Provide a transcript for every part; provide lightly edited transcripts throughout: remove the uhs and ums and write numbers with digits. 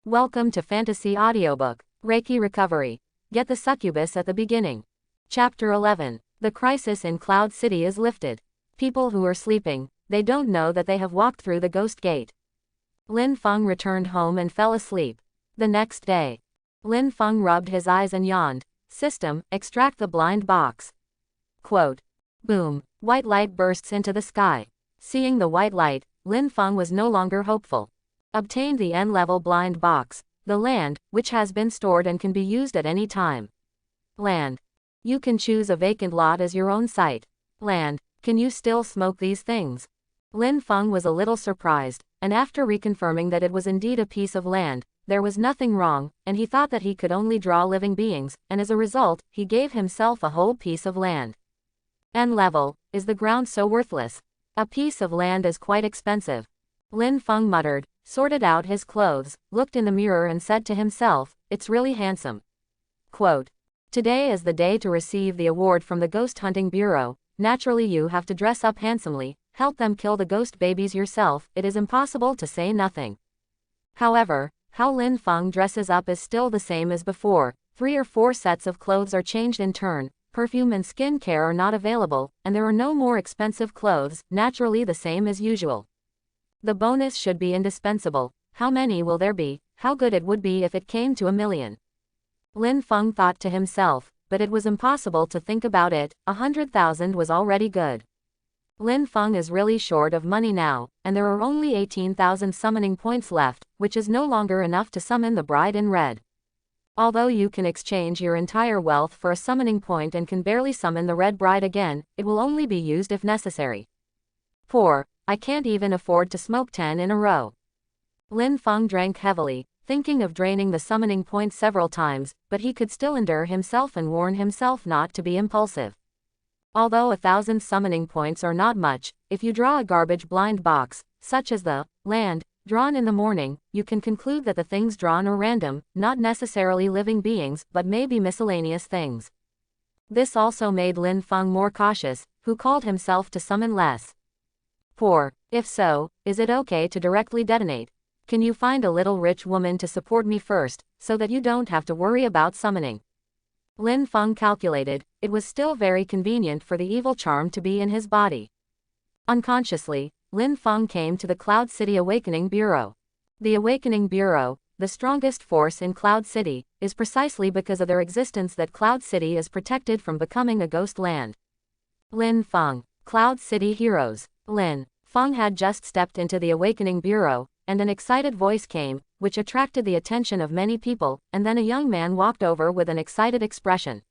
Welcome to Fantasy Audiobook, Reiki Recovery. Get the Succubus at the beginning. Chapter 11. The crisis in Cloud City is lifted. People who are sleeping, they don't know that they have walked through the ghost gate. Lin Feng returned home and fell asleep. The next day, Lin Feng rubbed his eyes and yawned. System, extract the blind box. Quote. Boom. White light bursts into the sky. Seeing the white light, Lin Feng was no longer hopeful. Obtained the N-level blind box, the land, which has been stored and can be used at any time. Land. You can choose a vacant lot as your own site. Land. Can you still smoke these things? Lin Feng was a little surprised, and after reconfirming that it was indeed a piece of land, there was nothing wrong, and he thought that he could only draw living beings, and as a result, he gave himself a whole piece of land. N-level, is the ground so worthless? A piece of land is quite expensive. Lin Feng muttered, sorted out his clothes, looked in the mirror and said to himself, it's really handsome. Quote. Today is the day to receive the award from the Ghost Hunting Bureau. Naturally you have to dress up handsomely, help them kill the ghost babies yourself. It is impossible to say nothing. However, how Lin Feng dresses up is still the same as before. 3 or 4 sets of clothes are changed in turn, perfume and skin care are not available, and there are no more expensive clothes, naturally the same as usual. The bonus should be indispensable. How many will there be? How good it would be if it came to 1 million. Lin Feng thought to himself, but it was impossible to think about it. 100,000 was already good. Lin Feng is really short of money now, and there are only 18,000 summoning points left, which is no longer enough to summon the bride in red. Although you can exchange your entire wealth for a summoning point and can barely summon the red bride again, it will only be used if necessary. Poor. I can't even afford to smoke 10 in a row. Lin Feng drank heavily, thinking of draining the summoning points several times, but he could still endure himself and warn himself not to be impulsive. Although 1,000 summoning points are not much, if you draw a garbage blind box, such as the land drawn in the morning, you can conclude that the things drawn are random, not necessarily living beings, but maybe miscellaneous things. This also made Lin Feng more cautious, who called himself to summon less. Poor. If so, is it okay to directly detonate? Can you find a little rich woman to support me first, so that you don't have to worry about summoning? Lin Feng calculated, it was still very convenient for the evil charm to be in his body. Unconsciously, Lin Feng came to the Cloud City Awakening Bureau. The Awakening Bureau, the strongest force in Cloud City, is precisely because of their existence that Cloud City is protected from becoming a ghost land. Lin Feng, Cloud City Heroes. Lin Feng had just stepped into the Awakening Bureau, and an excited voice came, which attracted the attention of many people, and then a young man walked over with an excited expression.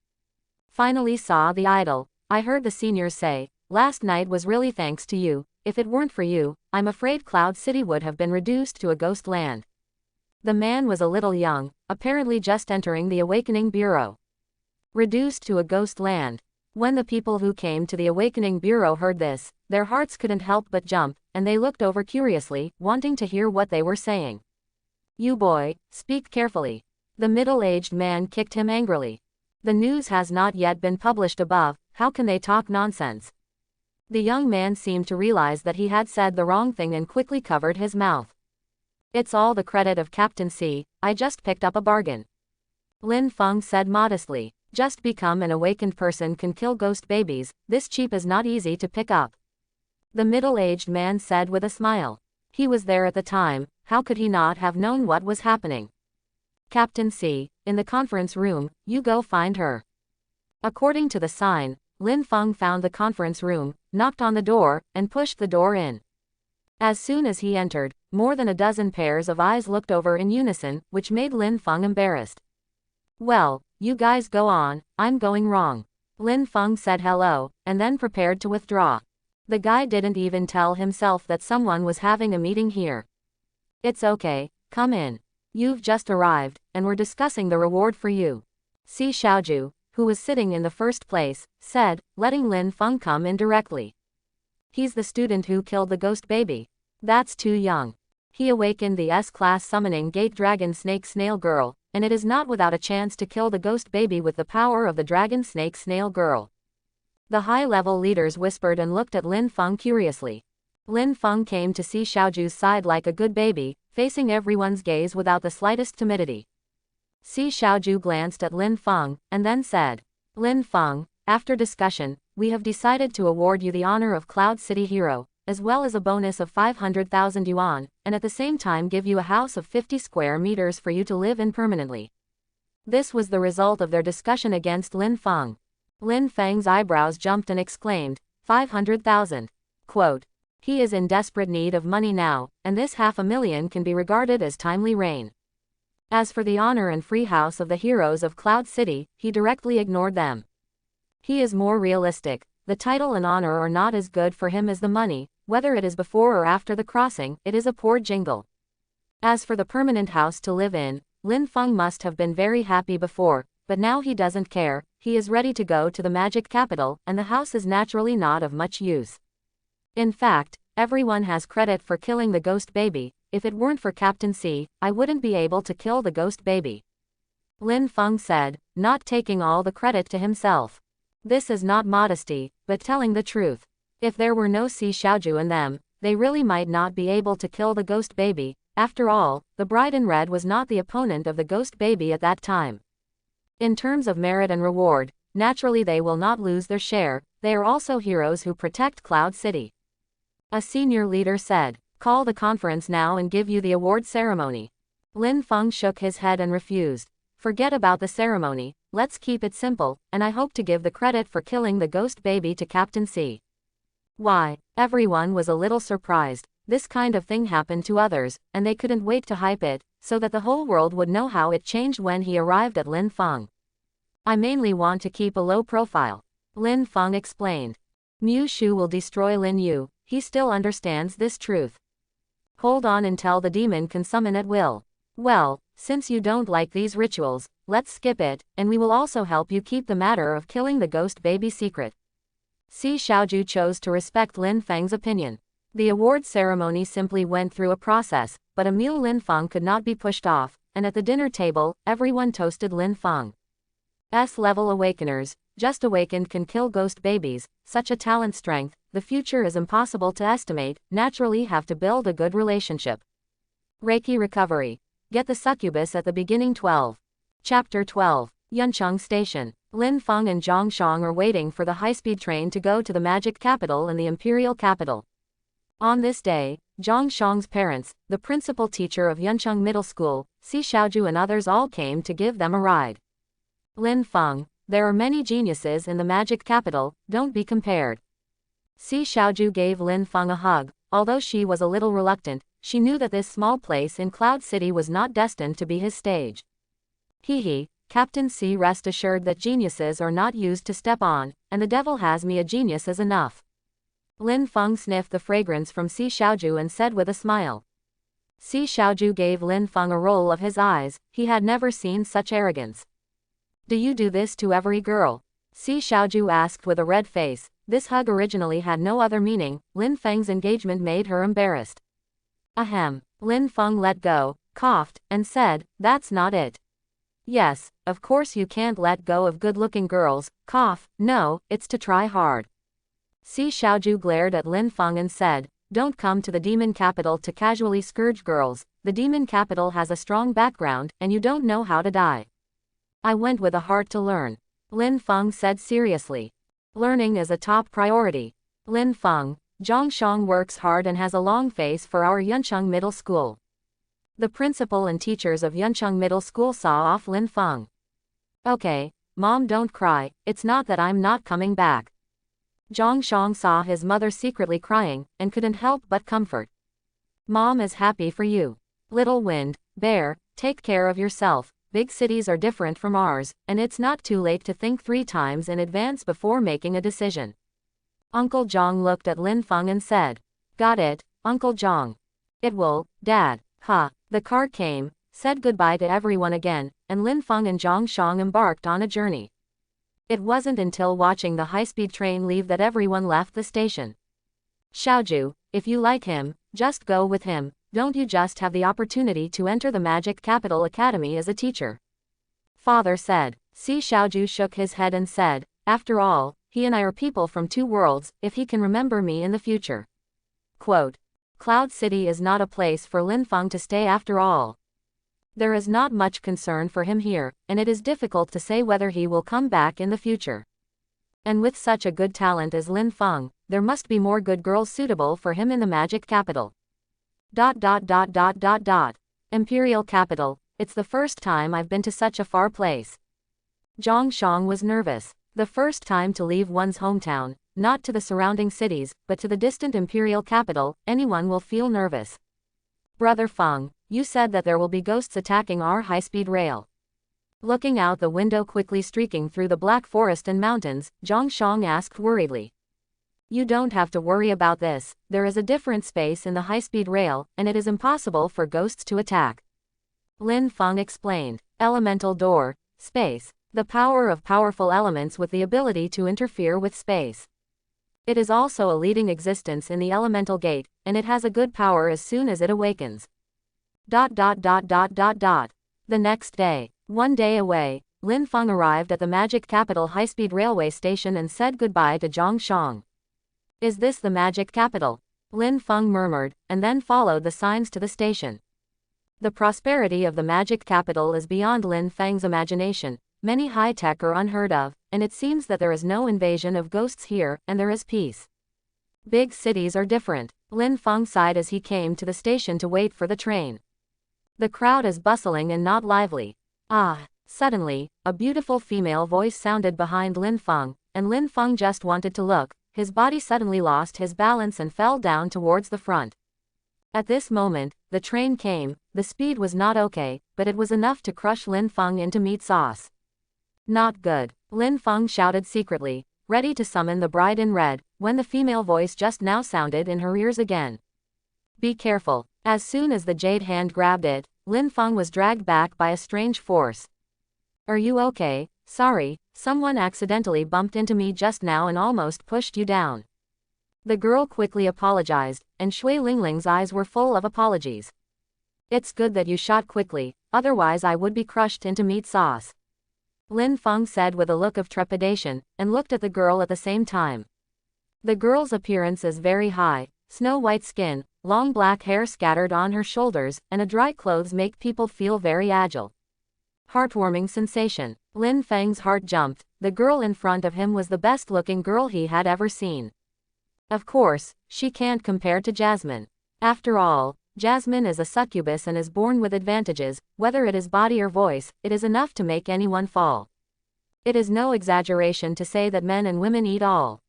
Finally saw the idol. I heard the seniors say, last night was really thanks to you. If it weren't for you, I'm afraid Cloud City would have been reduced to a ghost land. The man was a little young, apparently just entering the Awakening Bureau. Reduced to a ghost land. When the people who came to the Awakening Bureau heard this, their hearts couldn't help but jump, and they looked over curiously, wanting to hear what they were saying. You boy, speak carefully. The middle-aged man kicked him angrily. The news has not yet been published above, how can they talk nonsense? The young man seemed to realize that he had said the wrong thing and quickly covered his mouth. It's all the credit of Captain C, I just picked up a bargain. Lin Feng said modestly. Just become an awakened person can kill ghost babies, this cheap is not easy to pick up. The middle-aged man said with a smile. He was there at the time, how could he not have known what was happening? Captain C, in the conference room, you go find her. According to the sign, Lin Feng found the conference room, knocked on the door, and pushed the door in. As soon as he entered, more than a dozen pairs of eyes looked over in unison, which made Lin Feng embarrassed. Well, you guys go on, I'm going wrong. Lin Feng said hello, and then prepared to withdraw. The guy didn't even tell himself that someone was having a meeting here. It's okay, come in. You've just arrived, and we're discussing the reward for you. Si Xiaoju, who was sitting in the first place, said, letting Lin Feng come in directly. He's the student who killed the ghost baby. That's too young. He awakened the S-class summoning gate dragon snake snail girl, and it is not without a chance to kill the ghost baby with the power of the dragon snake snail girl. The high-level leaders whispered and looked at Lin Feng curiously. Lin Feng came to see Xiaoju's side like a good baby, facing everyone's gaze without the slightest timidity. Si Xiaoju glanced at Lin Feng, and then said, Lin Feng, after discussion, we have decided to award you the honor of Cloud City Hero, as well as a bonus of 500,000 yuan, and at the same time give you a house of 50 square meters for you to live in permanently. This was the result of their discussion against Lin Feng. Lin Feng's eyebrows jumped and exclaimed, 500,000. Quote, he is in desperate need of money now, and this 500,000 can be regarded as timely rain. As for the honor and free house of the heroes of Cloud City, he directly ignored them. He is more realistic. The title and honor are not as good for him as the money, whether it is before or after the crossing, it is a poor jingle. As for the permanent house to live in, Lin Feng must have been very happy before, but now he doesn't care, he is ready to go to the magic capital, and the house is naturally not of much use. In fact, everyone has credit for killing the ghost baby. If it weren't for Captain C, I wouldn't be able to kill the ghost baby. Lin Feng said, not taking all the credit to himself. This is not modesty, but telling the truth. If there were no Si Xiaoju in them, they really might not be able to kill the ghost baby. After all, the bride in red was not the opponent of the ghost baby at that time. In terms of merit and reward, naturally they will not lose their share, they are also heroes who protect Cloud City. A senior leader said, call the conference now and give you the award ceremony. Lin Feng shook his head and refused. Forget about the ceremony, let's keep it simple, and I hope to give the credit for killing the ghost baby to Captain C. Why, everyone was a little surprised. This kind of thing happened to others, and they couldn't wait to hype it, so that the whole world would know how it changed when he arrived at Lin Feng. I mainly want to keep a low profile. Lin Feng explained. Mu Shu will destroy Lin Yu, he still understands this truth. Hold on until the demon can summon at will. Well, since you don't like these rituals, let's skip it, and we will also help you keep the matter of killing the ghost baby secret. Si Xiaoju chose to respect Lin Feng's opinion. The award ceremony simply went through a process, but Emil Lin Feng could not be pushed off, and at the dinner table, everyone toasted Lin Feng. S-level awakeners, just awakened can kill ghost babies, such a talent strength, the future is impossible to estimate, naturally have to build a good relationship. Reiki recovery. Get the succubus at the beginning 12. Chapter 12. Yuncheng Station. Lin Feng and Zhang Shang are waiting for the high-speed train to go to the magic capital and the imperial capital. On this day, Zhang Shang's parents, the principal teacher of Yuncheng Middle School, Si Xiaoju and others all came to give them a ride. Lin Feng, there are many geniuses in the magic capital, don't be compared. Si Xiaoju gave Lin Feng a hug, although she was a little reluctant, she knew that this small place in Cloud City was not destined to be his stage. Hee, Captain C, rest assured that geniuses are not used to step on, and the devil has me a genius is enough. Lin Feng sniffed the fragrance from Si Xiaoju and said with a smile. Si Xiaoju gave Lin Feng a roll of his eyes, he had never seen such arrogance. Do you do this to every girl? Si Xiaoju asked with a red face. This hug originally had no other meaning, Lin Feng's engagement made her embarrassed. Ahem. Lin Feng let go, coughed, and said, that's not it. Yes, of course you can't let go of good-looking girls, cough, no, it's to try hard. Si Xiaoju glared at Lin Feng and said, don't come to the demon capital to casually scourge girls, the demon capital has a strong background, and you don't know how to die. I went with a heart to learn. Lin Feng said seriously. Learning is a top priority. Lin Feng, Zhang Shang works hard and has a long face for our Yuncheng Middle School. The principal and teachers of Yuncheng Middle School saw off Lin Feng. Okay, Mom, don't cry, it's not that I'm not coming back. Zhang Shang saw his mother secretly crying, and couldn't help but comfort. Mom is happy for you. Little Wind, Bear, take care of yourself, big cities are different from ours, and it's not too late to think 3 times in advance before making a decision. Uncle Zhang looked at Lin Feng and said, got it, Uncle Zhang. It will, Dad, The car came, said goodbye to everyone again, and Lin Feng and Zhang Shang embarked on a journey. It wasn't until watching the high-speed train leave that everyone left the station. Xiaoju, if you like him, just go with him, don't you just have the opportunity to enter the Magic Capital Academy as a teacher? Father said. Si Xiaoju shook his head and said, after all, he and I are people from 2 worlds, if he can remember me in the future. Quote. Cloud City is not a place for Lin Feng to stay after all. There is not much concern for him here, and it is difficult to say whether he will come back in the future. And with such a good talent as Lin Feng, there must be more good girls suitable for him in the magic capital. Imperial capital, it's the first time I've been to such a far place. Zhang Shang was nervous. The first time to leave one's hometown, not to the surrounding cities, but to the distant imperial capital, anyone will feel nervous. Brother Feng, you said that there will be ghosts attacking our high-speed rail. Looking out the window quickly streaking through the black forest and mountains, Zhang Shang asked worriedly. You don't have to worry about this, there is a different space in the high-speed rail, and it is impossible for ghosts to attack. Lin Feng explained. Elemental door, space. The power of powerful elements with the ability to interfere with space. It is also a leading existence in the elemental gate, and it has a good power as soon as it awakens. The next day, one day away, Lin Feng arrived at the magic capital high-speed railway station and said goodbye to Zhang Shang. Is this the magic capital? Lin Feng murmured, and then followed the signs to the station. The prosperity of the magic capital is beyond Lin Feng's imagination. Many high-tech are unheard of, and it seems that there is no invasion of ghosts here, and there is peace. Big cities are different. Lin Feng sighed as he came to the station to wait for the train. The crowd is bustling and not lively. Suddenly, a beautiful female voice sounded behind Lin Feng, and Lin Feng just wanted to look. His body suddenly lost his balance and fell down towards the front. At this moment, the train came. The speed was not okay, but it was enough to crush Lin Feng into meat sauce. Not good, Lin Feng shouted secretly, ready to summon the bride in red, when the female voice just now sounded in her ears again. Be careful. As soon as the jade hand grabbed it, Lin Feng was dragged back by a strange force. Are you okay? Sorry, someone accidentally bumped into me just now and almost pushed you down. The girl quickly apologized, and Shui Lingling's eyes were full of apologies. It's good that you shot quickly, otherwise I would be crushed into meat sauce. Lin Feng said with a look of trepidation, and looked at the girl at the same time. The girl's appearance is very high, snow-white skin, long black hair scattered on her shoulders, and a dry clothes make people feel very agile. Heartwarming sensation. Lin Feng's heart jumped. The girl in front of him was the best-looking girl he had ever seen. Of course, she can't compare to Jasmine. After all, Jasmine is a succubus and is born with advantages, whether it is body or voice, it is enough to make anyone fall. It is no exaggeration to say that men and women eat all.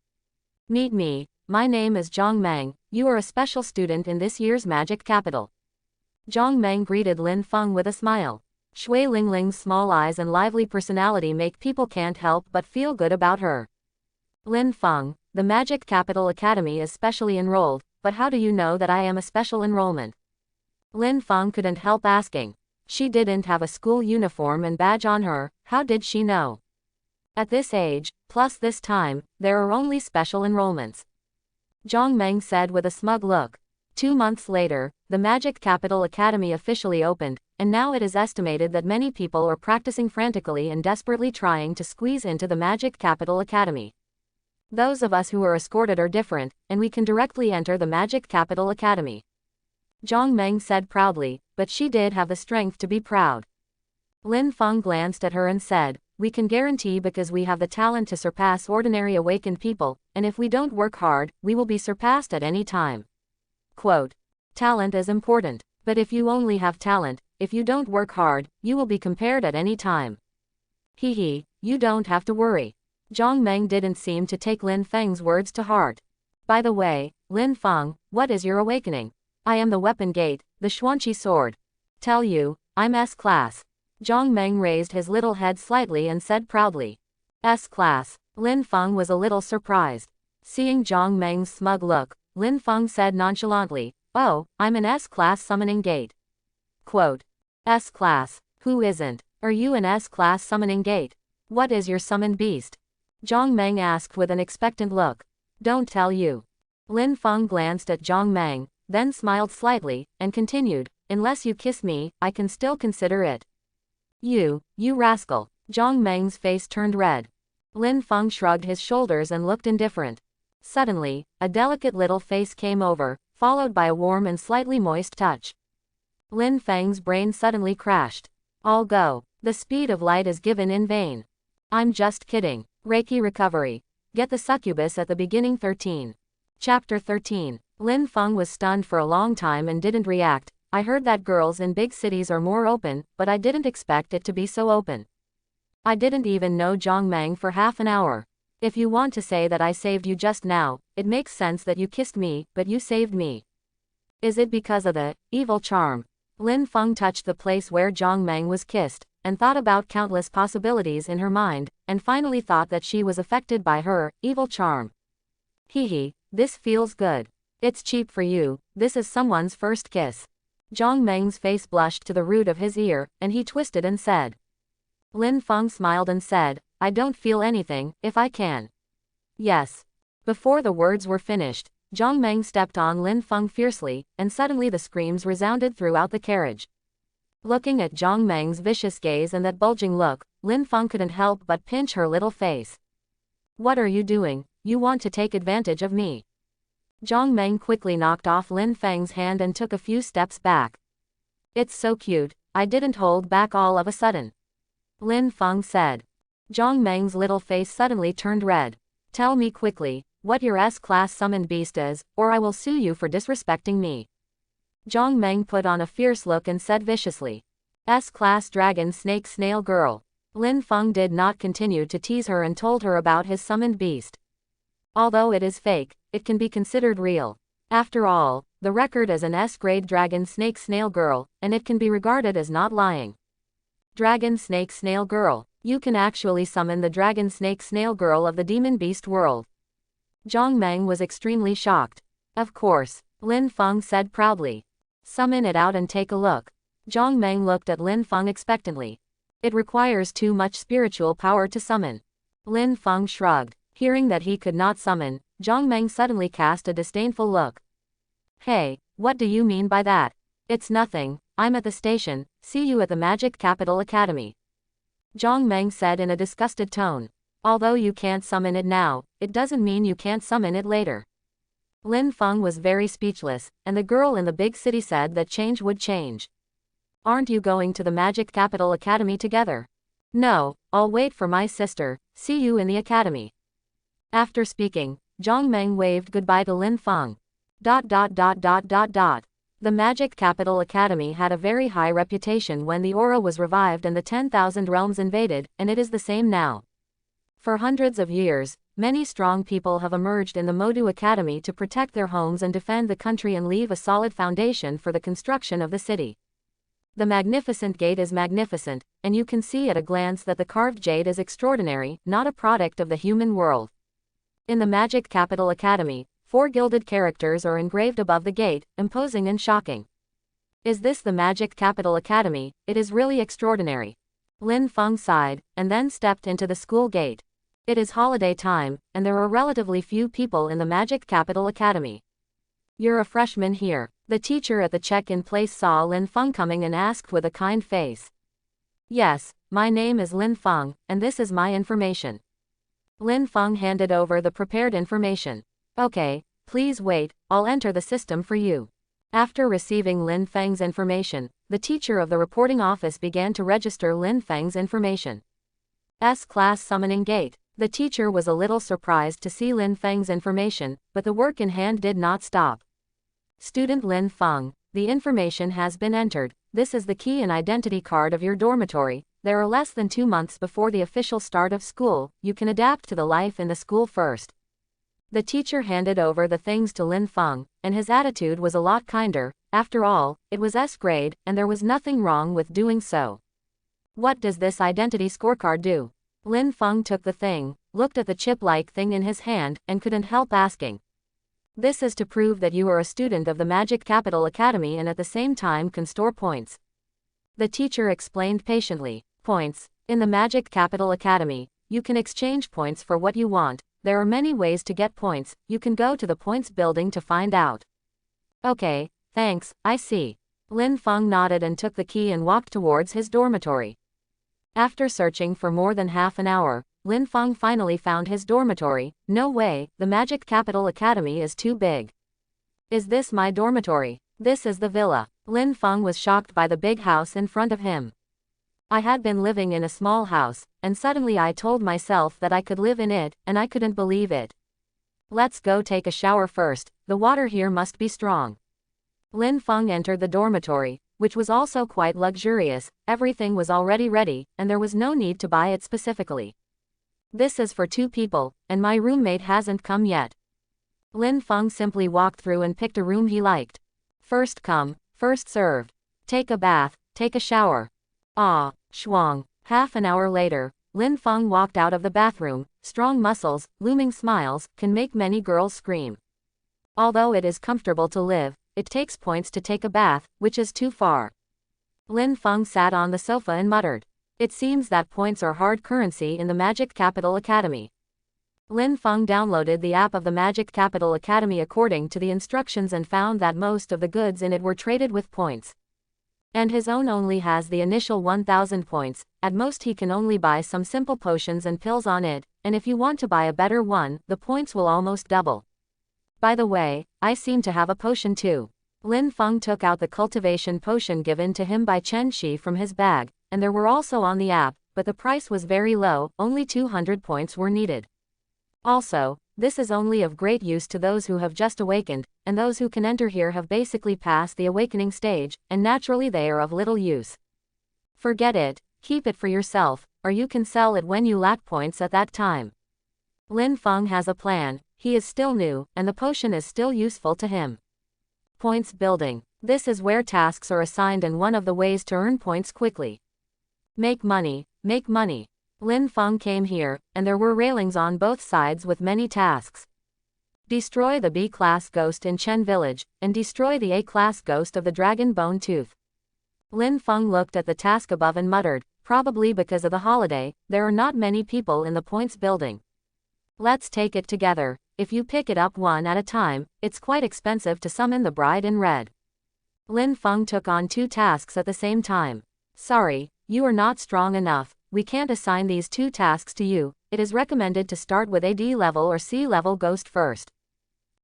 Meet me, my name is Zhang Meng, you are a special student in this year's magic capital. Zhang Meng greeted Lin Feng with a smile. Shui Lingling's small eyes and lively personality make people can't help but feel good about her. Lin Feng, the Magic Capital Academy is specially enrolled, but how do you know that I am a special enrollment? Lin Feng couldn't help asking. She didn't have a school uniform and badge on her, how did she know? At this age, plus this time, there are only special enrollments. Zhang Meng said with a smug look. 2 months later, the Magic Capital Academy officially opened, and now it is estimated that many people are practicing frantically and desperately trying to squeeze into the Magic Capital Academy. Those of us who are escorted are different, and we can directly enter the Magic Capital Academy. Zhang Meng said proudly, but she did have the strength to be proud. Lin Feng glanced at her and said, we can guarantee because we have the talent to surpass ordinary awakened people, and if we don't work hard, we will be surpassed at any time. Quote, talent is important, but if you only have talent, if you don't work hard, you will be compared at any time. You don't have to worry. Zhang Meng didn't seem to take Lin Feng's words to heart. By the way, Lin Feng, what is your awakening? I am the weapon gate, the Xuanqi sword. Tell you, I'm S-class. Zhang Meng raised his little head slightly and said proudly. S-class. Lin Feng was a little surprised. Seeing Zhang Meng's smug look, Lin Feng said nonchalantly, oh, I'm an S-class summoning gate. Quote, S-class, who isn't? Are you an S-class summoning gate? What is your summoned beast? Zhang Meng asked with an expectant look. Don't tell you. Lin Feng glanced at Zhang Meng, then smiled slightly, and continued, unless you kiss me, I can still consider it. You rascal. Zhang Meng's face turned red. Lin Feng shrugged his shoulders and looked indifferent. Suddenly, a delicate little face came over, followed by a warm and slightly moist touch. Lin Feng's brain suddenly crashed. All go. The speed of light is given in vain. I'm just kidding. Reiki recovery. Get the succubus at the beginning. 13. Chapter 13. Lin Feng was stunned for a long time and didn't react. I heard that girls in big cities are more open, but I didn't expect it to be so open. I didn't even know Zhang Meng for half an hour. If you want to say that I saved you just now, it makes sense that you kissed me, but you saved me. Is it because of the evil charm? Lin Feng touched the place where Zhang Meng was kissed, and thought about countless possibilities in her mind, and finally thought that she was affected by her evil charm. Hee, this feels good. It's cheap for you, this is someone's first kiss. Zhang Meng's face blushed to the root of his ear, and he twisted and said. Lin Feng smiled and said, I don't feel anything, if I can. Yes. Before the words were finished, Zhang Meng stepped on Lin Feng fiercely, and suddenly the screams resounded throughout the carriage. Looking at Zhang Meng's vicious gaze and that bulging look, Lin Feng couldn't help but pinch her little face. What are you doing? You want to take advantage of me? Zhang Meng quickly knocked off Lin Feng's hand and took a few steps back. It's so cute, I didn't hold back all of a sudden. Lin Feng said. Zhang Meng's little face suddenly turned red. Tell me quickly, what your S-class summoned beast is, or I will sue you for disrespecting me. Zhang Meng put on a fierce look and said viciously. S-class dragon snake snail girl. Lin Feng did not continue to tease her and told her about his summoned beast. Although it is fake, it can be considered real. After all, the record is an S-grade dragon snake snail girl, and it can be regarded as not lying. Dragon snake snail girl. You can actually summon the dragon snake snail girl of the demon beast world. Zhang Meng was extremely shocked. Of course, Lin Feng said proudly. Summon it out and take a look. Zhang Meng looked at Lin Feng expectantly. It requires too much spiritual power to summon. Lin Feng shrugged. Hearing that he could not summon, Zhang Meng suddenly cast a disdainful look. Hey, what do you mean by that? It's nothing, I'm at the station, see you at the Magic Capital Academy. Zhang Meng said in a disgusted tone. Although you can't summon it now, it doesn't mean you can't summon it later. Lin Feng was very speechless, and the girl in the big city said that change would change. Aren't you going to the Magic Capital Academy together? No, I'll wait for my sister, see you in the academy. After speaking, Zhang Meng waved goodbye to Lin Feng. The Magic Capital Academy had a very high reputation when the aura was revived and the 10,000 realms invaded, and it is the same now. For hundreds of years, many strong people have emerged in the Modu Academy to protect their homes and defend the country and leave a solid foundation for the construction of the city. The magnificent gate is magnificent, and you can see at a glance that the carved jade is extraordinary, not a product of the human world. In the Magic Capital Academy, 4 gilded characters are engraved above the gate, imposing and shocking. Is this the Magic Capital Academy? It is really extraordinary. Lin Feng sighed, and then stepped into the school gate. It is holiday time, and there are relatively few people in the Magic Capital Academy. You're a freshman here. The teacher at the check-in place saw Lin Feng coming and asked with a kind face. Yes, my name is Lin Feng, and this is my information. Lin Feng handed over the prepared information. Okay, please wait, I'll enter the system for you. After receiving Lin Feng's information, the teacher of the reporting office began to register Lin Feng's information. S-class summoning gate. The teacher was a little surprised to see Lin Feng's information, but the work in hand did not stop. Student Lin Feng, the information has been entered. This is the key and identity card of your dormitory. There are less than 2 months before the official start of school. You can adapt to the life in the school first. The teacher handed over the things to Lin Feng, and his attitude was a lot kinder. After all, it was S grade, and there was nothing wrong with doing so. What does this identity scorecard do? Lin Feng took the thing, looked at the chip-like thing in his hand, and couldn't help asking. This is to prove that you are a student of the Magic Capital Academy and at the same time can store points. The teacher explained patiently. Points. In the Magic Capital Academy, you can exchange points for what you want. There are many ways to get points. You can go to the points building to find out. Okay, thanks, I see. Lin Feng nodded and took the key and walked towards his dormitory. After searching for more than half an hour, Lin Feng finally found his dormitory. No way, the Magic Capital Academy is too big. Is this my dormitory? This is the villa. Lin Feng was shocked by the big house in front of him. I had been living in a small house, and suddenly I told myself that I could live in it, and I couldn't believe it. Let's go take a shower first, the water here must be strong. Lin Feng entered the dormitory, which was also quite luxurious. Everything was already ready, and there was no need to buy it specifically. This is for 2 people, and my roommate hasn't come yet. Lin Feng simply walked through and picked a room he liked. First come, first served. Take a bath, take a shower. Ah, schwang. Half an hour later, Lin Feng walked out of the bathroom. Strong muscles, looming smiles, can make many girls scream. Although it is comfortable to live, it takes points to take a bath, which is too far. Lin Feng sat on the sofa and muttered. It seems that points are hard currency in the Magic Capital Academy. Lin Feng downloaded the app of the Magic Capital Academy according to the instructions and found that most of the goods in it were traded with points. And his own only has the initial 1000 points. At most he can only buy some simple potions and pills on it, and if you want to buy a better one, the points will almost double. By the way, I seem to have a potion too. Lin Feng took out the cultivation potion given to him by Chen Shi from his bag, and there were also on the app, but the price was very low, only 200 points were needed. Also, this is only of great use to those who have just awakened, and those who can enter here have basically passed the awakening stage, and naturally they are of little use. Forget it, keep it for yourself, or you can sell it when you lack points at that time. Lin Feng has a plan. He is still new, and the potion is still useful to him. Points building. This is where tasks are assigned and one of the ways to earn points quickly. Make money, make money. Lin Feng came here, and there were railings on both sides with many tasks. Destroy the B-class ghost in Chen Village, and destroy the A-class ghost of the Dragon Bone Tooth. Lin Feng looked at the task above and muttered, probably because of the holiday, there are not many people in the points building. Let's take it together. If you pick it up one at a time, it's quite expensive to summon the bride in red. Lin Feng took on 2 tasks at the same time. Sorry, you are not strong enough. We can't assign these 2 tasks to you. It is recommended to start with a D level or C level ghost first.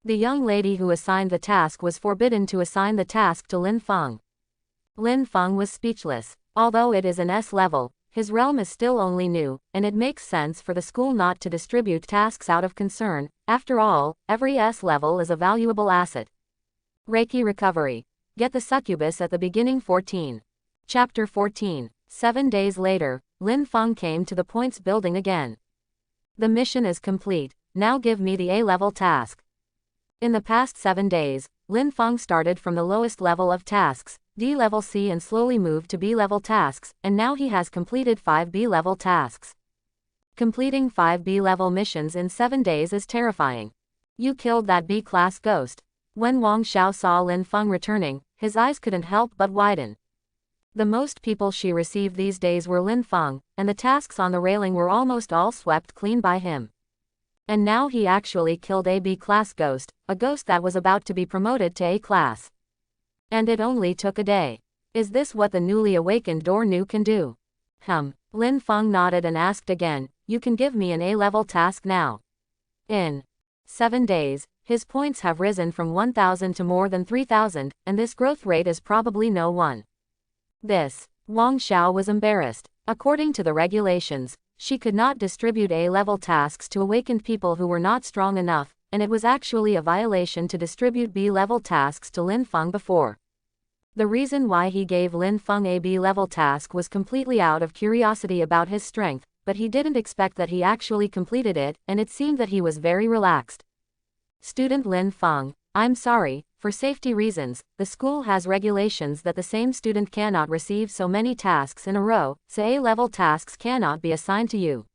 The young lady who assigned the task was forbidden to assign the task to Lin Feng. Lin Feng was speechless. Although it is an S level, his realm is still only new, and it makes sense for the school not to distribute tasks out of concern. After all, every S level is a valuable asset. Reiki recovery. Get the Succubus at the beginning 14. Chapter 14. 7 days later, Lin Feng came to the points building again. The mission is complete. Now give me the A-level task. In the past 7 days, Lin Feng started from the lowest level of tasks, D-level C, and slowly moved to B-level tasks, and now he has completed 5 B-level tasks. Completing 5 B-level missions in 7 days is terrifying. You killed that B-class ghost. When Wang Xiao saw Lin Feng returning, his eyes couldn't help but widen. The most people she received these days were Lin Feng, and the tasks on the railing were almost all swept clean by him. And now he actually killed a B-class ghost, a ghost that was about to be promoted to A-class. And it only took a day. Is this what the newly awakened Dornu can do? Lin Feng nodded and asked again, you can give me an A-level task now. In 7 days, his points have risen from 1,000 to more than 3,000, and this growth rate is probably no one. Wang Xiao was embarrassed. According to the regulations, she could not distribute A-level tasks to awakened people who were not strong enough, and it was actually a violation to distribute B-level tasks to Lin Feng before. The reason why he gave Lin Feng a B-level task was completely out of curiosity about his strength, but he didn't expect that he actually completed it, and it seemed that he was very relaxed. Student Lin Feng, I'm sorry, for safety reasons, the school has regulations that the same student cannot receive so many tasks in a row, so A-level tasks cannot be assigned to you.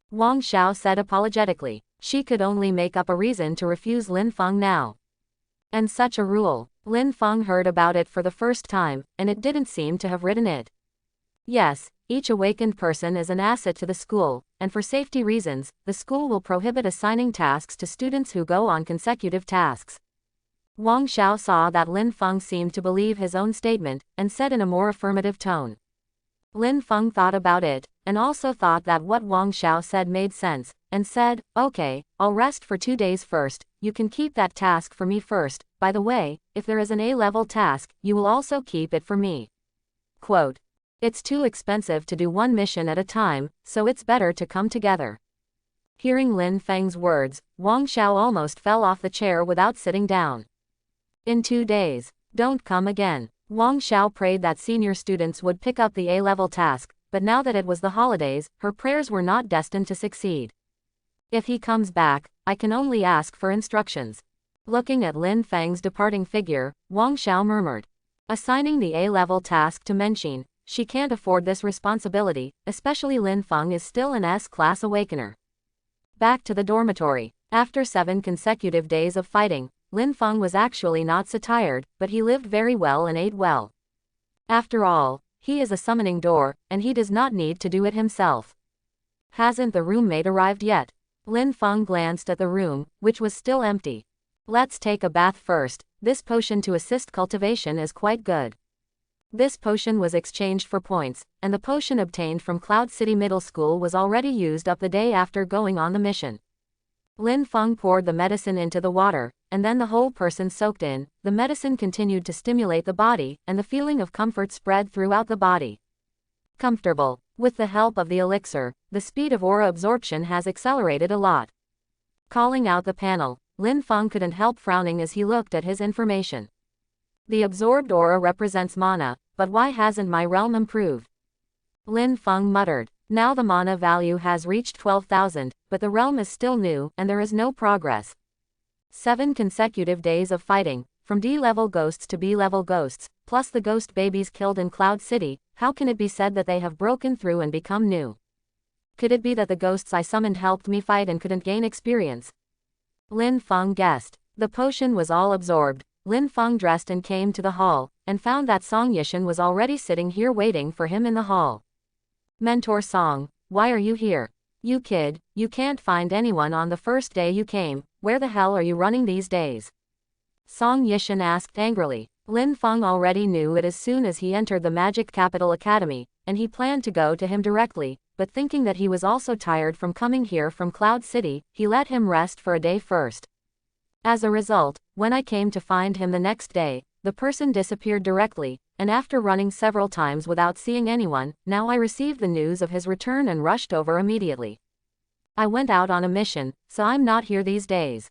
Wang Xiao said apologetically. She could only make up a reason to refuse Lin Feng now. And such a rule, Lin Feng heard about it for the first time, and it didn't seem to have written it. Yes, each awakened person is an asset to the school, and for safety reasons, the school will prohibit assigning tasks to students who go on consecutive tasks. Wang Xiao saw that Lin Feng seemed to believe his own statement, and said in a more affirmative tone. Lin Feng thought about it, and also thought that what Wang Xiao said made sense, and said, "Okay, I'll rest for 2 days first, you can keep that task for me first, by the way, if there is an A-level task, you will also keep it for me." Quote. "It's too expensive to do one mission at a time, so it's better to come together." Hearing Lin Feng's words, Wang Xiao almost fell off the chair without sitting down. "In 2 days. Don't come again." Wang Xiao prayed that senior students would pick up the A-level task, but now that it was the holidays, her prayers were not destined to succeed. "If he comes back, I can only ask for instructions." Looking at Lin Feng's departing figure, Wang Xiao murmured. Assigning the A-level task to Menxin, she can't afford this responsibility, especially Lin Feng is still an S-class awakener. Back to the dormitory. After 7 consecutive days of fighting, Lin Feng was actually not so tired, but he lived very well and ate well. After all, he is a summoning door, and he does not need to do it himself. Hasn't the roommate arrived yet? Lin Feng glanced at the room, which was still empty. Let's take a bath first, this potion to assist cultivation is quite good. This potion was exchanged for points, and the potion obtained from Cloud City Middle School was already used up the day after going on the mission. Lin Feng poured the medicine into the water, and then the whole person soaked in. The medicine continued to stimulate the body, and the feeling of comfort spread throughout the body. Comfortable. With the help of the elixir, the speed of aura absorption has accelerated a lot. Calling out the panel, Lin Feng couldn't help frowning as he looked at his information. The absorbed aura represents mana, but why hasn't my realm improved? Lin Feng muttered. Now the mana value has reached 12,000, but the realm is still new, and there is no progress. 7 consecutive days of fighting, from D-level ghosts to B-level ghosts, plus the ghost babies killed in Cloud City, how can it be said that they have broken through and become new? Could it be that the ghosts I summoned helped me fight and couldn't gain experience? Lin Feng guessed. The potion was all absorbed. Lin Feng dressed and came to the hall, and found that Song Yishan was already sitting here waiting for him in the hall. "Mentor Song, why are you here? You kid, you can't find anyone on the first day you came, where the hell are you running these days?" Song Yishan asked angrily. Lin Feng already knew it as soon as he entered the Magic Capital Academy, and he planned to go to him directly, but thinking that he was also tired from coming here from Cloud City, he let him rest for a day first. As a result, when I came to find him the next day, the person disappeared directly, and after running several times without seeing anyone, now I received the news of his return and rushed over immediately. I went out on a mission, so I'm not here these days.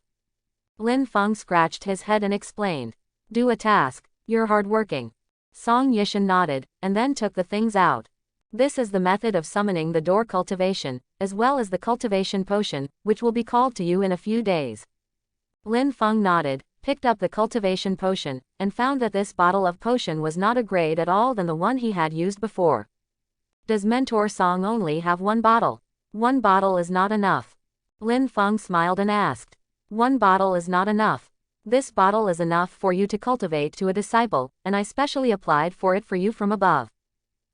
Lin Feng scratched his head and explained. "Do a task. You're hardworking." Song Yishan nodded, and then took the things out. This is the method of summoning the door cultivation, as well as the cultivation potion, which will be called to you in a few days. Lin Feng nodded, picked up the cultivation potion, and found that this bottle of potion was not a grade at all than the one he had used before. Does Mentor Song only have 1 bottle? 1 bottle is not enough. Lin Feng smiled and asked. 1 bottle is not enough. This bottle is enough for you to cultivate to a disciple, and I specially applied for it for you from above.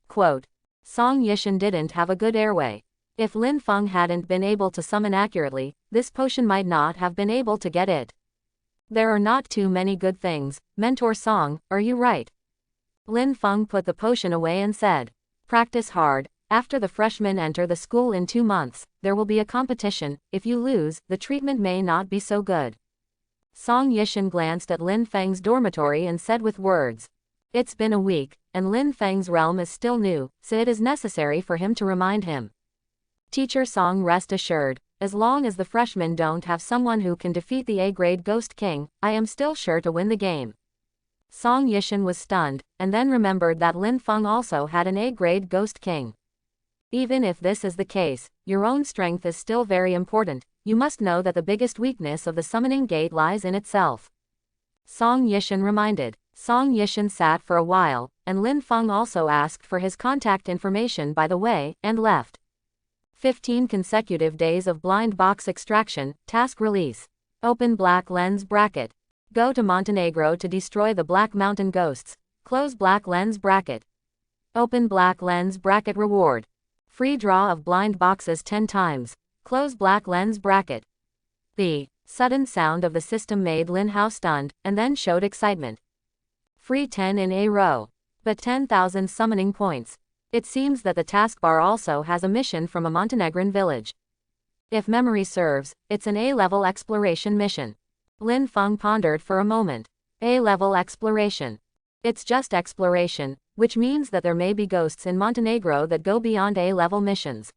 Quote. Song Yishan didn't have a good airway. If Lin Feng hadn't been able to summon accurately, this potion might not have been able to get it. There are not too many good things, Mentor Song, are you right? Lin Feng put the potion away and said. Practice hard. After the freshmen enter the school in 2 months, there will be a competition. If you lose, the treatment may not be so good. Song Yishan glanced at Lin Feng's dormitory and said with words. It's been a week, and Lin Feng's realm is still new, so it is necessary for him to remind him. Teacher Song, rest assured, as long as the freshmen don't have someone who can defeat the A-grade Ghost King, I am still sure to win the game. Song Yishan was stunned, and then remembered that Lin Feng also had an A-grade Ghost King. Even if this is the case, your own strength is still very important. You must know that the biggest weakness of the summoning gate lies in itself. Song Yishan reminded. Song Yishan sat for a while, and Lin Feng also asked for his contact information by the way, and left. 15 consecutive days of blind box extraction, task release. Open black lens bracket. Go to Montenegro to destroy the Black Mountain ghosts. Close black lens bracket. Open black lens bracket reward. Free draw of blind boxes 10 times. Close black lens bracket. The sudden sound of the system made Lin Hao stunned, and then showed excitement. Free 10 in a row. But 10,000 summoning points. It seems that the taskbar also has a mission from a Montenegrin village. If memory serves, it's an A-level exploration mission. Lin Feng pondered for a moment. A-level exploration. It's just exploration, which means that there may be ghosts in Montenegro that go beyond A-level missions.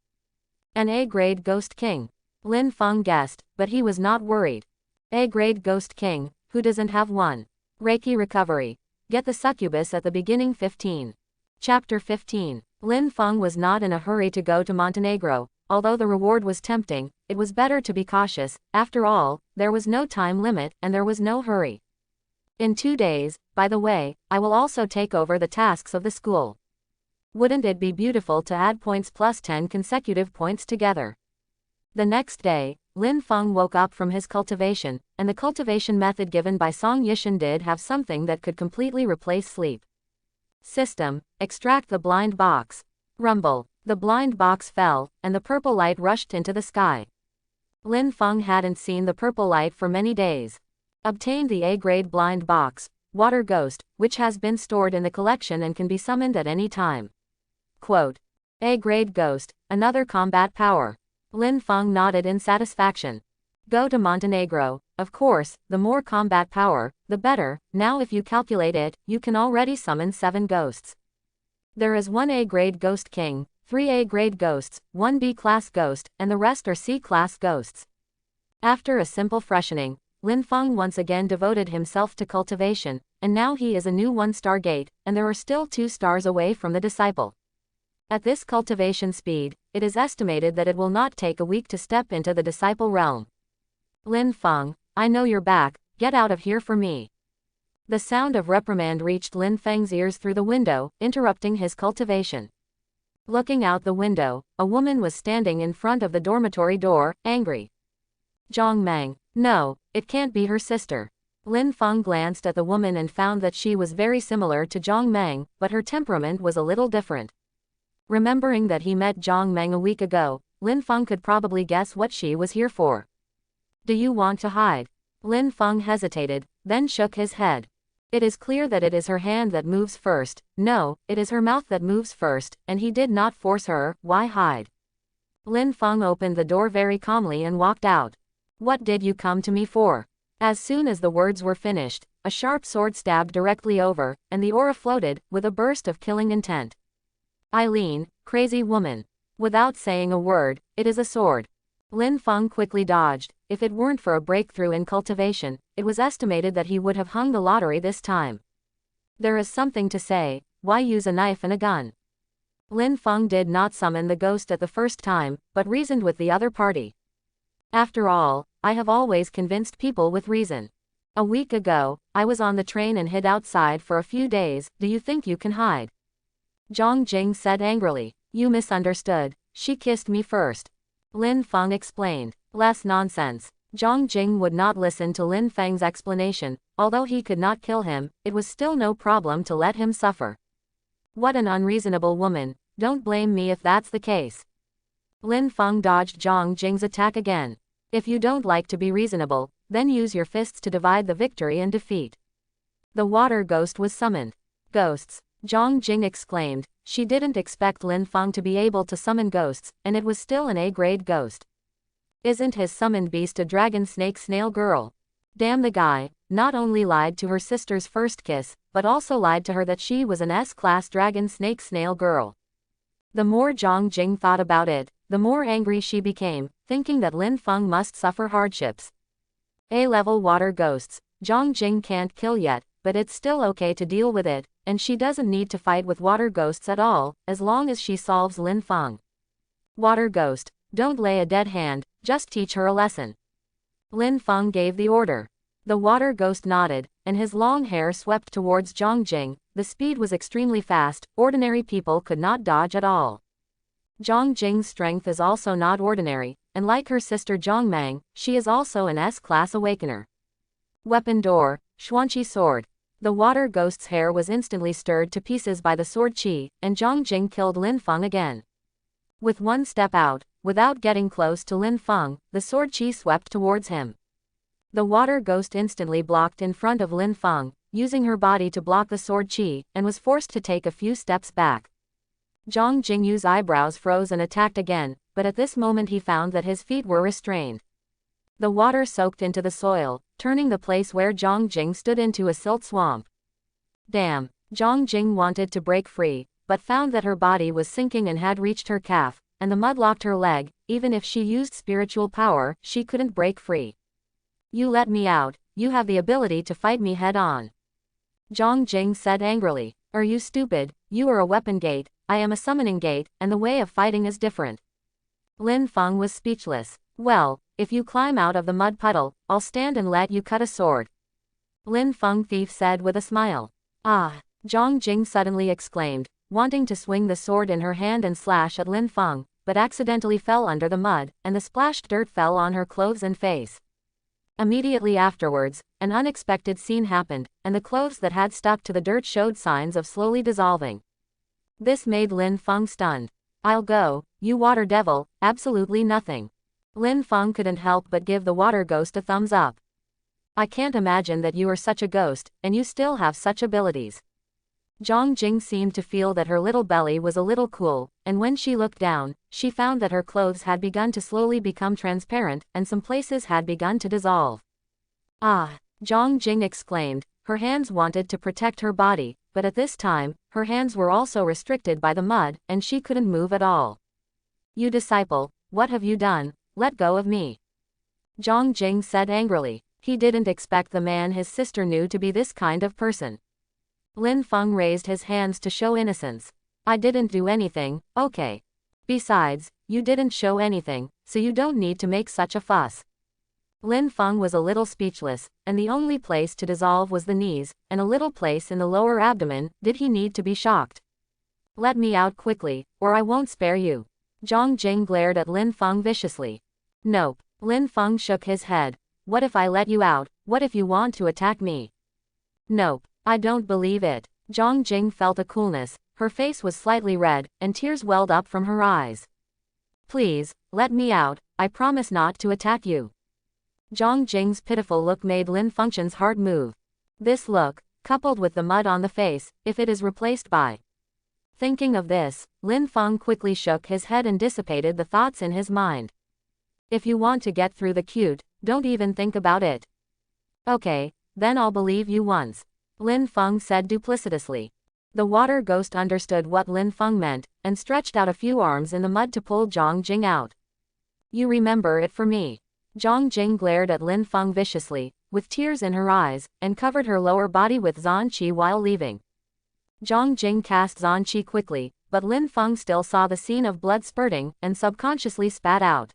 An A-grade ghost king. Lin Feng guessed, but he was not worried. A-grade ghost king, who doesn't have one? Reiki recovery. Get the succubus at the beginning. 15. Chapter 15. Lin Feng was not in a hurry to go to Montenegro. Although the reward was tempting, it was better to be cautious. After all, there was no time limit, and there was no hurry. In 2 days, by the way, I will also take over the tasks of the school. Wouldn't it be beautiful to add points plus 10 consecutive points together? The next day, Lin Feng woke up from his cultivation, and the cultivation method given by Song Yishan did have something that could completely replace sleep. System: extract the blind box. Rumble. The blind box fell, and the purple light rushed into the sky. Lin Feng hadn't seen the purple light for many days. Obtained the A-grade blind box, Water Ghost, which has been stored in the collection and can be summoned at any time. Quote. A-grade ghost, another combat power. Lin Feng nodded in satisfaction. Go to Montenegro. Of course, the more combat power, the better. Now if you calculate it, you can already summon 7 ghosts. There is 1 A-grade ghost king, 3 A-grade ghosts, 1 B-class ghost, and the rest are C-class ghosts. After a simple freshening, Lin Feng once again devoted himself to cultivation, and now he is a new 1-star gate, and there are still 2 stars away from the disciple. At this cultivation speed, it is estimated that it will not take a week to step into the disciple realm. Lin Feng, I know you're back, get out of here for me. The sound of reprimand reached Lin Feng's ears through the window, interrupting his cultivation. Looking out the window, a woman was standing in front of the dormitory door, angry. Zhang Meng. No, it can't be her sister. Lin Feng glanced at the woman and found that she was very similar to Zhang Meng, but her temperament was a little different. Remembering that he met Zhang Meng a week ago, Lin Feng could probably guess what she was here for. Do you want to hide? Lin Feng hesitated, then shook his head. It is clear that it is her hand that moves first. No, it is her mouth that moves first, and he did not force her. Why hide? Lin Feng opened the door very calmly and walked out. What did you come to me for? As soon as the words were finished, a sharp sword stabbed directly over, and the aura floated, with a burst of killing intent. Eileen, crazy woman. Without saying a word, it is a sword. Lin Feng quickly dodged. If it weren't for a breakthrough in cultivation, it was estimated that he would have hung the lottery this time. There is something to say. Why use a knife and a gun? Lin Feng did not summon the ghost at the first time, but reasoned with the other party. After all, I have always convinced people with reason. A week ago, I was on the train and hid outside for a few days. Do you think you can hide? Zhang Jing said angrily. You misunderstood. She kissed me first. Lin Feng explained. Less nonsense. Zhang Jing would not listen to Lin Feng's explanation. Although he could not kill him, it was still no problem to let him suffer. What an unreasonable woman. Don't blame me if that's the case. Lin Feng dodged Zhang Jing's attack again. If you don't like to be reasonable, then use your fists to divide the victory and defeat. The water ghost was summoned. Ghosts. Zhang Jing exclaimed. She didn't expect Lin Feng to be able to summon ghosts, and it was still an A-grade ghost. Isn't his summoned beast a dragon snake snail girl? Damn the guy, not only lied to her sister's first kiss, but also lied to her that she was an S-class dragon snake snail girl. The more Zhang Jing thought about it, the more angry she became, thinking that Lin Feng must suffer hardships. A-level water ghosts. Zhang Jing can't kill yet, but it's still okay to deal with it, and she doesn't need to fight with water ghosts at all, as long as she solves Lin Feng. Water ghost, don't lay a dead hand, just teach her a lesson. Lin Feng gave the order. The water ghost nodded, and his long hair swept towards Zhang Jing. The speed was extremely fast, ordinary people could not dodge at all. Zhang Jing's strength is also not ordinary, and like her sister Zhang Meng, she is also an S-class awakener. Weapon door, Xuanqi sword. The water ghost's hair was instantly stirred to pieces by the sword qi, and Zhang Jing killed Lin Feng again. With one step out, without getting close to Lin Feng, the sword qi swept towards him. The water ghost instantly blocked in front of Lin Feng, using her body to block the sword qi, and was forced to take a few steps back. Zhang Jingyu's eyebrows froze and attacked again, but at this moment he found that his feet were restrained. The water soaked into the soil, turning the place where Zhang Jing stood into a silt swamp. Damn, Zhang Jing wanted to break free, but found that her body was sinking and had reached her calf, and the mud locked her leg. Even if she used spiritual power, she couldn't break free. You let me out, you have the ability to fight me head on. Zhang Jing said angrily. Are you stupid? You are a weapon gate, I am a summoning gate, and the way of fighting is different. Lin Feng was speechless. Well, if you climb out of the mud puddle, I'll stand and let you cut a sword. Lin Feng thief said with a smile. Ah, Zhang Jing suddenly exclaimed, wanting to swing the sword in her hand and slash at Lin Feng, but accidentally fell under the mud, and the splashed dirt fell on her clothes and face. Immediately afterwards, an unexpected scene happened, and the clothes that had stuck to the dirt showed signs of slowly dissolving. This made Lin Feng stunned. I'll go, you water devil, absolutely nothing. Lin Feng couldn't help but give the water ghost a thumbs up. I can't imagine that you are such a ghost, and you still have such abilities. Zhang Jing seemed to feel that her little belly was a little cool, and when she looked down, she found that her clothes had begun to slowly become transparent, and some places had begun to dissolve. Ah! Zhang Jing exclaimed. Her hands wanted to protect her body, but at this time, her hands were also restricted by the mud, and she couldn't move at all. You disciple, what have you done? Let go of me. Zhang Jing said angrily. He didn't expect the man his sister knew to be this kind of person. Lin Feng raised his hands to show innocence. I didn't do anything, okay. Besides, you didn't show anything, so you don't need to make such a fuss. Lin Feng was a little speechless, and the only place to dissolve was the knees, and a little place in the lower abdomen. Did he need to be shocked? Let me out quickly, or I won't spare you. Zhang Jing glared at Lin Feng viciously. Nope. Lin Feng shook his head. What if I let you out? What if you want to attack me? Nope. I don't believe it. Zhang Jing felt a coolness, her face was slightly red, and tears welled up from her eyes. Please, let me out, I promise not to attack you. Zhang Jing's pitiful look made Lin Feng's heart move. This look, coupled with the mud on the face, if it is replaced by. Thinking of this, Lin Feng quickly shook his head and dissipated the thoughts in his mind. If you want to get through the cute, don't even think about it. Okay, then I'll believe you once. Lin Feng said duplicitously. The water ghost understood what Lin Feng meant, and stretched out a few arms in the mud to pull Zhang Jing out. You remember it for me. Zhang Jing glared at Lin Feng viciously, with tears in her eyes, and covered her lower body with Zhan Qi while leaving. Zhang Jing cast Zhan Qi quickly, but Lin Feng still saw the scene of blood spurting, and subconsciously spat out.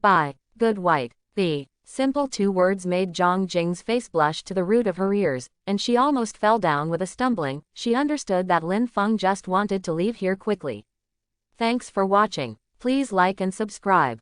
Bye, good white. The simple two words made Zhang Jing's face blush to the root of her ears, and she almost fell down with a stumbling. She understood that Lin Feng just wanted to leave here quickly. Thanks for watching. Please like and subscribe.